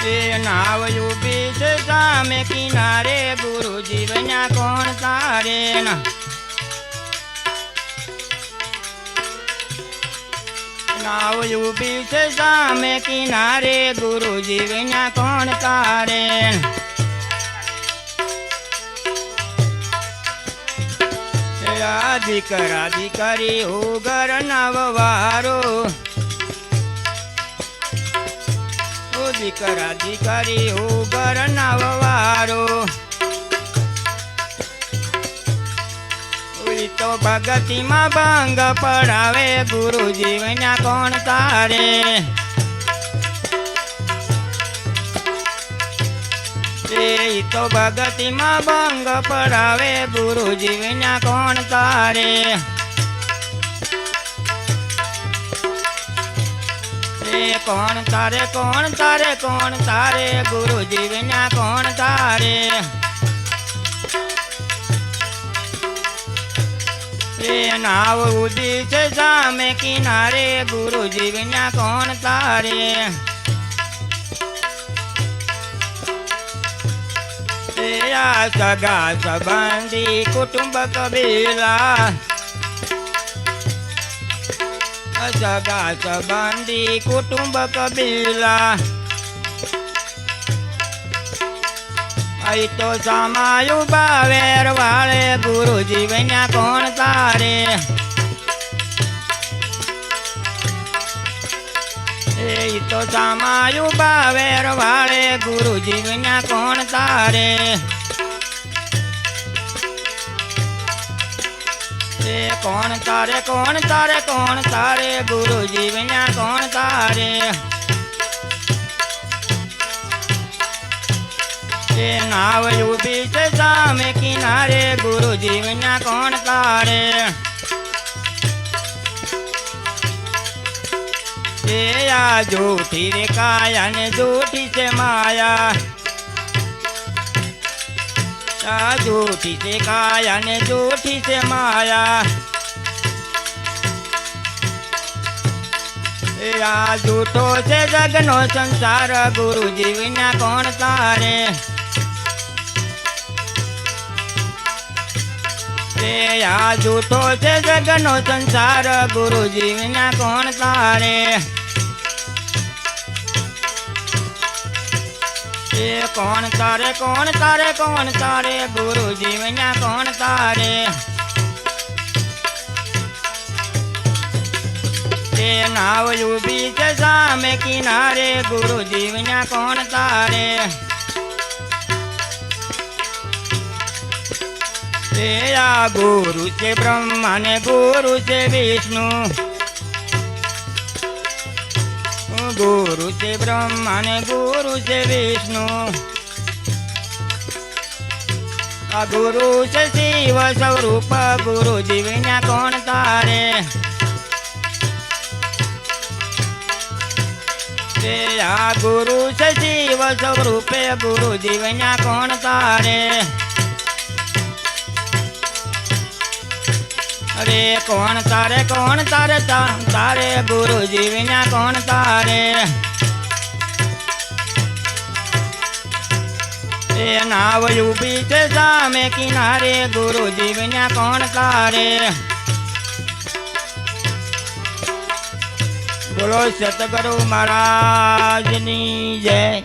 नाव UV से सामे किनारे गुरुजी बन्या कौन तारे ना। नाव यूबी से सामे किनारे गुरुजी बन्या कौन तारे। दीकरा दीकरी हो घर नववारो। दीकरा दीकरी हो घर नववारो। तो भगती में भंग पढ़ावे गुरुजी बन्या कौन तारे। तो भगती में भंग पढ़ावे गुरुजी बन्या कौन तारे। कौन तारे कौन तारे कौन तारे गुरुजी बन्या कौन तारे। नाव उदी से सामे किनारे गुरुजी बन्या कौन तारे। सगा संबंधी कुटुंब कबीला। सगा संबंधी कुटुंब कबीला। आई तो समायु बावेर वाले गुरुजी बन्या कौन तारे। तो समायु बावेर वाले गुरुजी बन्या कौन तारे। कौन तारे कौन तारे कौन तारे गुरुजी बन्या कौन तारे। नाव यूबी से सामे किनारे गुरुजी बन्या कौन तारे। या झूठी रे काया ने झूठी से माया। झूठी से काया ने झूठी से माया। या झूठो से जगनो संसार गुरुजी बन्या कौन तारे। या झूठो से जगनो संसार गुरुजी बन्या कौन तारे। कौन तारे कौन तारे कौन तारे गुरुजी बन्या कौन तारे। नाव यूबी से सामे किनारे गुरुजी बन्या कौन तारे। या गुरु से ब्रह्मा ने गुरु से विष्णु। गुरु से ब्रह्मा ने गुरु से विष्णु। गुरु से शिव स्वरूप गुरुजी बन्या कौन तारे। या गुरु से शिव स्वरूप गुरुजी बन्या कौन तारे। अरे कौन तारे तारे गुरुजी बन्या कौन तारे। नाव यूबी से सामे किनारे गुरुजी बन्या कौन तारे। बोलो सतगुरु महाराज नी जय।